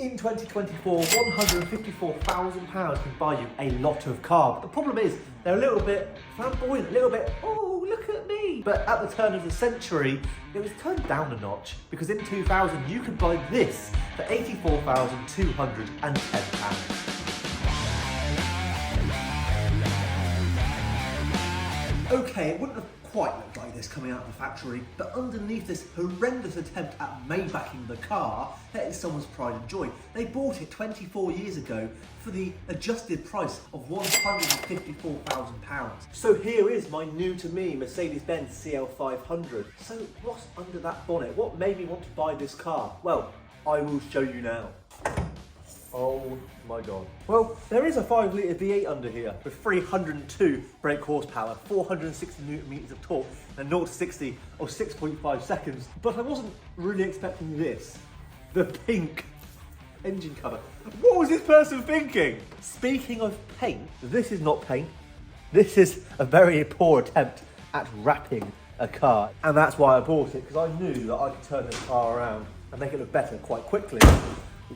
In 2024, £154,000 can buy you a lot of car. But the problem is, they're a little bit flamboyant, a little bit, oh, look at me. But at the turn of the century, it was turned down a notch, because in 2000, you could buy this for £84,210. Okay, it wouldn't have quite looked like this coming out of the factory, but underneath this horrendous attempt at Maybaching the car, that is someone's pride and joy. They bought it 24 years ago for the adjusted price of £154,000. So here is my new to me Mercedes-Benz CL500. So what's under that bonnet? What made me want to buy this car? Well, I will show you now. Oh my god. Well, there is a 5 litre V8 under here with 302 brake horsepower, 460 newton meters of torque, and 0 to 60 of 6.5 seconds. But I wasn't really expecting this. The pink engine cover. What was this person thinking? Speaking of paint, this is not paint. This is a very poor attempt at wrapping a car. And that's why I bought it, because I knew that I could turn this car around and make it look better quite quickly.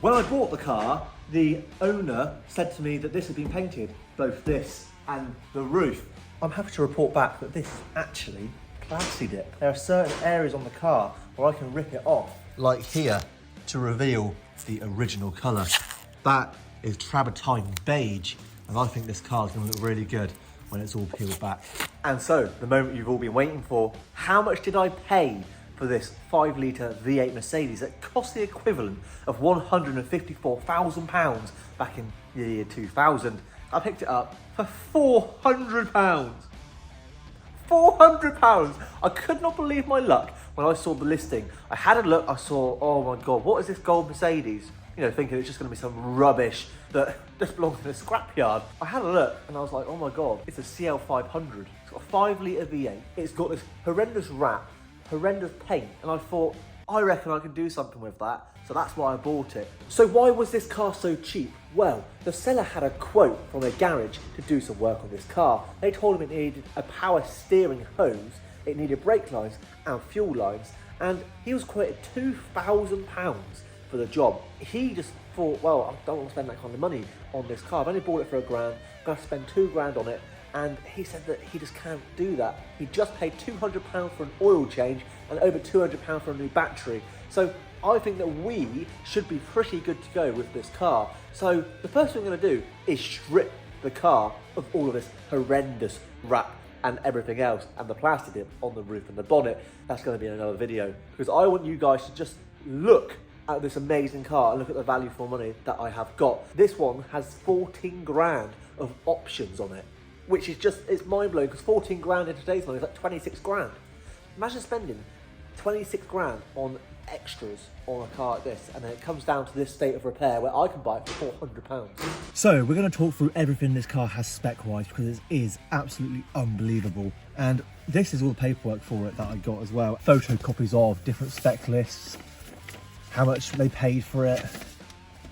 When I bought the car, the owner said to me that this had been painted, both this and the roof. I'm happy to report back that this is actually classy dip. There are certain areas on the car where I can rip it off, like here, to reveal the original colour. That is travertine beige, and I think this car is going to look really good when it's all peeled back. And so, the moment you've all been waiting for, how much did I pay for this 5 litre V8 Mercedes that cost the equivalent of £154,000 back in the year 2000? I picked it up for £400. £400! I could not believe my luck when I saw the listing. I had a look, I saw, oh my god, what is this gold Mercedes? You know, thinking it's just going to be some rubbish that just belongs in a scrapyard. I had a look and I was like, oh my god, it's a CL500. It's got a 5 litre V8. It's got this horrendous wrap, horrendous paint, and I thought, I reckon I can do something with that, so that's why I bought it. So why was this car so cheap? Well, the seller had a quote from their garage to do some work on this car. They told him it needed a power steering hose, it needed brake lines and fuel lines, and he was quoted £2,000 for the job. He just thought, well, I don't want to spend that kind of money on this car. I've only bought it for £1,000, I'm going to spend £2,000 on it. And he said that he just can't do that. He just paid £200 for an oil change and over £200 for a new battery. So I think that we should be pretty good to go with this car. So the first thing I'm going to do is strip the car of all of this horrendous wrap and everything else, and the plastic dip on the roof and the bonnet. That's going to be in another video, because I want you guys to just look at this amazing car and look at the value for money that I have got. This one has 14 grand of options on it, which is just, it's mind-blowing, because 14 grand in today's money is like 26 grand. Imagine spending 26 grand on extras on a car like this, and then it comes down to this state of repair where I can buy it for £400. So we're going to talk through everything this car has spec-wise, because it is absolutely unbelievable. And this is all the paperwork for it that I got as well. Photocopies of different spec lists, how much they paid for it,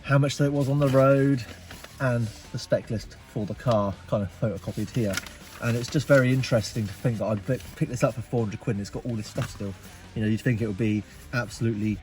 how much it was on the road, and the spec list for the car kind of photocopied here. And it's just very interesting to think that I'd pick this up for 400 quid and it's got all this stuff still. You know, you'd think it would be absolutely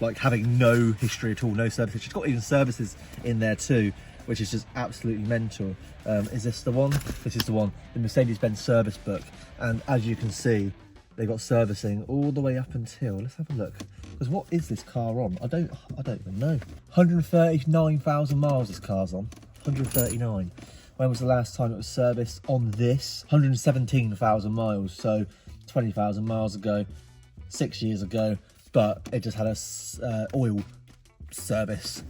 like having no history at all, no service. It's got even services in there too, which is just absolutely mental. Is this the one? This is the one, the Mercedes-Benz service book. And as you can see, they got servicing all the way up until, let's have a look. Because what is this car on? I don't even know. 139,000 miles this car's on. 139. When was the last time it was serviced on this? 117,000 miles. So 20,000 miles ago, 6 years ago. But it just had a oil service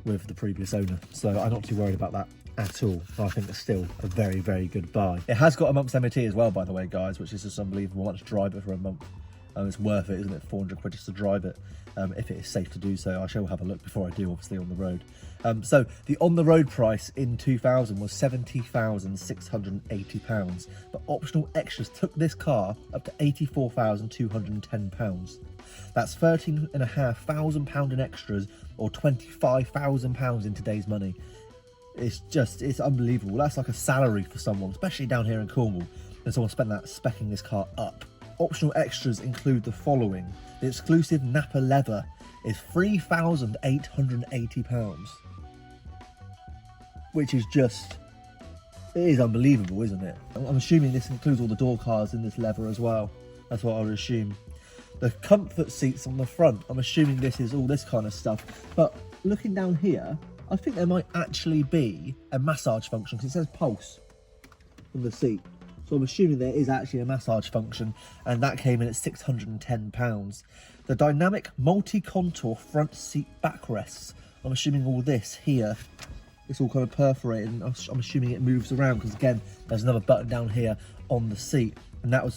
with the previous owner. So I'm not too worried about that at all. I think it's still a very, very good buy. It has got a month's MOT as well, by the way, guys, which is just unbelievable. I want to drive it for a month. It's worth it, isn't it? 400 quid just to drive it, if it is safe to do so. I shall have a look before I do, obviously, on the road. So the on-the-road price in 2000 was £70,680, but optional extras took this car up to £84,210. That's £13,500 in extras, or £25,000 in today's money. It's unbelievable. That's like a salary for someone, especially down here in Cornwall, and someone spent that speccing this car up. Optional extras include the following: The exclusive Napa leather is £3,880. Which is just, it is unbelievable, isn't it? I'm assuming this includes all the door cards in this leather as well. That's what I would assume. The comfort seats on the front, I'm assuming this is all this kind of stuff. But looking down here, I think there might actually be a massage function, because it says pulse on the seat. So I'm assuming there is actually a massage function, and that came in at £610. The dynamic multi-contour front seat backrests, I'm assuming all this here, it's all kind of perforated, and I'm assuming it moves around, because again, there's another button down here on the seat, and that was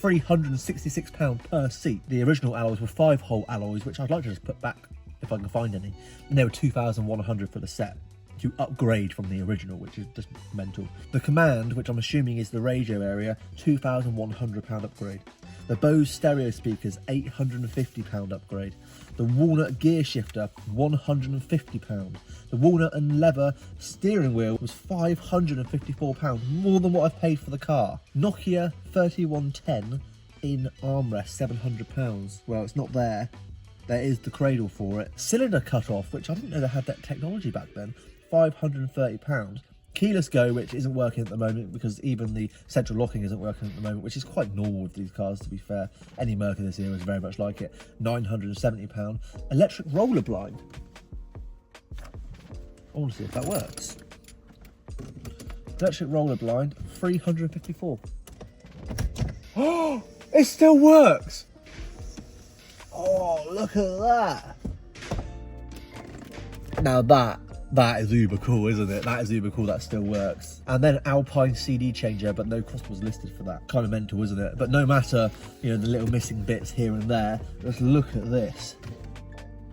£366 per seat. The original alloys were 5-hole alloys, which I'd like to just put back if I can find any, and they were £2,100 for the set. To upgrade from the original, which is just mental. The command, which I'm assuming is the radio area, £2,100 upgrade. The Bose stereo speakers, £850 upgrade. The walnut gear shifter, £150. The walnut and leather steering wheel was £554, more than what I've paid for the car. Nokia 3110 in armrest, £700. Well, it's not there. There is the cradle for it. Cylinder cut-off, which I didn't know they had that technology back then, £530. Keyless go, which isn't working at the moment because even the central locking isn't working at the moment, which is quite normal with these cars, to be fair. Any Merc in this era is very much like it. £970. Electric roller blind. I want to see if that works. Electric roller blind, £354. Oh, it still works! Oh, look at that! Now that is uber cool, isn't it? That is uber cool, that still works. And then Alpine CD changer, but no cost was listed for that. Kind of mental, isn't it? But no matter, you know, the little missing bits here and there, let's look at this.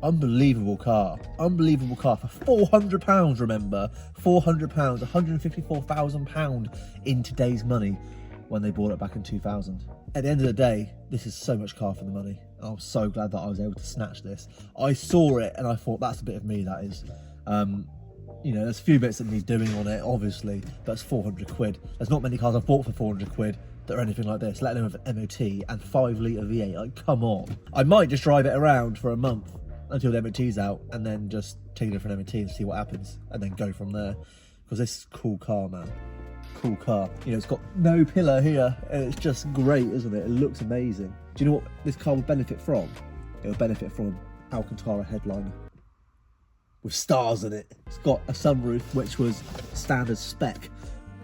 Unbelievable car. Unbelievable car for £400, remember? £400, £154,000 in today's money when they bought it back in 2000. At the end of the day, this is so much car for the money. I'm so glad that I was able to snatch this. I saw it and I thought, that's a bit of me, that is. You know, there's a few bits that need doing on it, obviously, but it's 400 quid. There's not many cars I've bought for 400 quid that are anything like this, let alone with an MOT and 5-litre V8. Like, come on. I might just drive it around for a month until the MOT's out, and then just take it for an MOT and see what happens, and then go from there. Because this is a cool car, man. Cool car. You know, it's got no pillar here, and it's just great, isn't it? It looks amazing. Do you know what this car will benefit from? It will benefit from Alcantara headliner with stars in it. It's got a sunroof, which was standard spec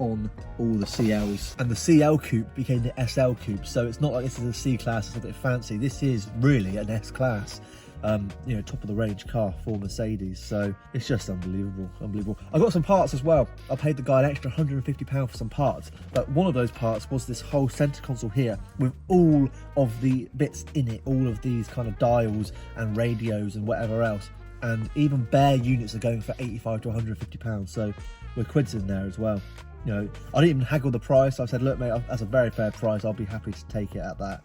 on all the CLs, and the CL coupe became the SL coupe, so it's not like this is a C-class, it's a bit fancy. This is really an S-class. You know, top of the range car for Mercedes, so it's just unbelievable. I got some parts as well. I paid the guy an extra £150 for some parts, but one of those parts was this whole center console here with all of the bits in it, all of these kind of dials and radios and whatever else, and even bare units are going for £85 to £150, so we're quids in there as well. You know, I didn't even haggle the price. I said, look mate, that's a very fair price, I'll be happy to take it at that.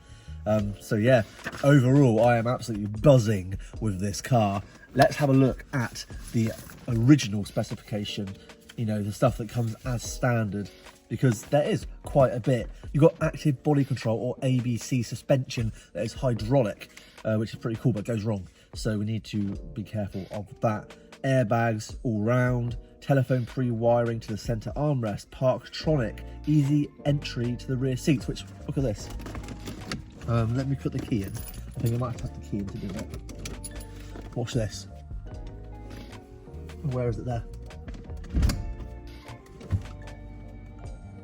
So yeah, overall I am absolutely buzzing with this car. Let's have a look at the original specification, you know, the stuff that comes as standard, because there is quite a bit. You've got active body control, or ABC suspension, that is hydraulic, which is pretty cool but goes wrong, so we need to be careful of that. Airbags all round, telephone pre-wiring to the centre armrest, Parktronic, easy entry to the rear seats, which, look at this. Let me put the key in. I think I might have the key in to do it. Watch this. Where is it there?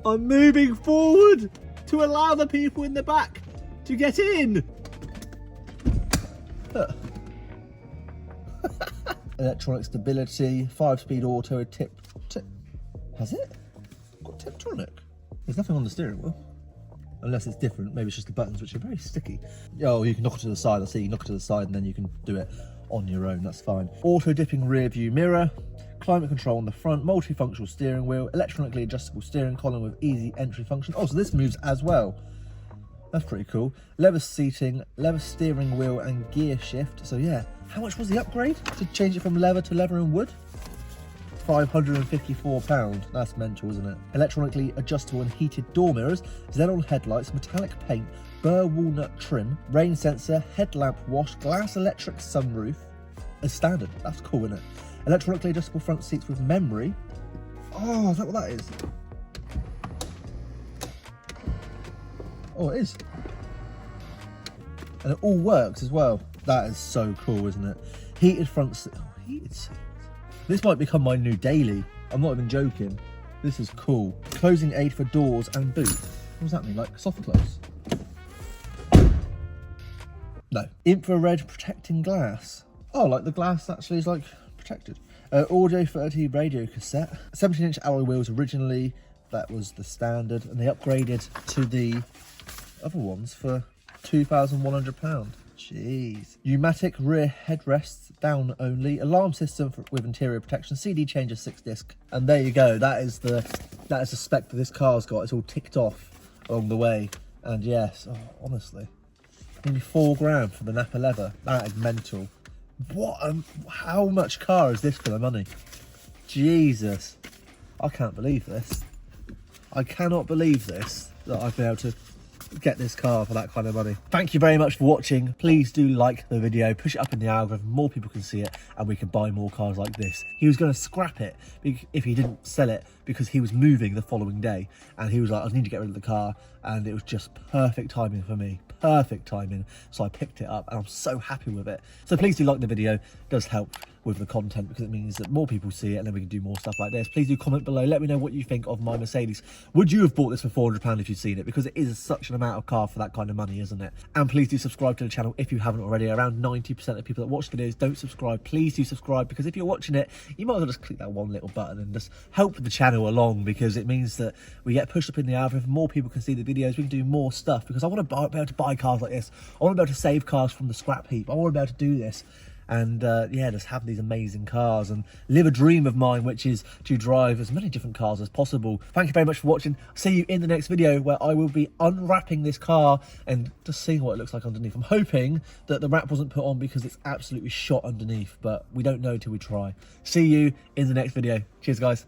I'm moving forward to allow the people in the back to get in. Electronic stability, 5-speed auto, tip. Has it? Got Tiptronic. There's nothing on the steering wheel. Unless it's different, maybe it's just the buttons, which are very sticky. Oh, you can knock it to the side. I see, you knock it to the side and then you can do it on your own, that's fine. Auto dipping rear view mirror, climate control on the front, multifunctional steering wheel, electronically adjustable steering column with easy entry function. Oh, so this moves as well. That's pretty cool. Leather seating, leather steering wheel and gear shift. So yeah, how much was the upgrade to change it from leather to leather and wood? £554. That's mental, isn't it? Electronically adjustable and heated door mirrors, xenon headlights, metallic paint, burr walnut trim, rain sensor, headlamp wash, glass electric sunroof as standard. That's cool, isn't it? Electronically adjustable front seats with memory. Oh, is that what that is? Oh, it is. And it all works as well. That is so cool, isn't it? Heated front seats. Oh, heated seats. This might become my new daily. I'm not even joking. This is cool. Closing aid for doors and boot. What does that mean? Like soft close? No. Infrared protecting glass. Oh, like the glass actually is like protected. Audio 30 radio cassette. 17-inch alloy wheels originally. That was the standard. And they upgraded to the other ones for £2,100. Jeez. Pneumatic rear headrests, down only. Alarm system with interior protection. CD changer 6-disc. And there you go. That is the spec that this car's got. It's all ticked off along the way. And yes, oh, honestly, nearly £4 for the Napa leather. That is mental. What? How much car is this for the money? Jesus. I can't believe this. I cannot believe this, that I've been able to get this car for that kind of money. Thank you very much for watching. Please do like the video, push it up in the algorithm, more people can see it, and we can buy more cars like this. He was going to scrap it if he didn't sell it because he was moving the following day, and he was like, I need to get rid of the car, and it was just perfect timing for me. Perfect timing. So I picked it up and I'm so happy with it. So please do like the video. It does help with the content because it means that more people see it and then we can do more stuff like this. Please do comment below. Let me know what you think of my Mercedes. Would you have bought this for £400 if you'd seen it? Because it is such an amount of car for that kind of money, isn't it? And please do subscribe to the channel if you haven't already. Around 90% of people that watch videos don't subscribe. Please do subscribe because if you're watching it, you might as well just click that one little button and just help the channel along because it means that we get pushed up in the algorithm, more people can see the videos, we can do more stuff because I want to be able to buy cars like this. I want to be able to save cars from the scrap heap. I want to be able to do this and yeah, just have these amazing cars and live a dream of mine, which is to drive as many different cars as possible. Thank you very much for watching. See you in the next video where I will be unwrapping this car and just seeing what it looks like underneath. I'm hoping that the wrap wasn't put on because it's absolutely shot underneath, but we don't know till we try. See you in the next video. Cheers, guys.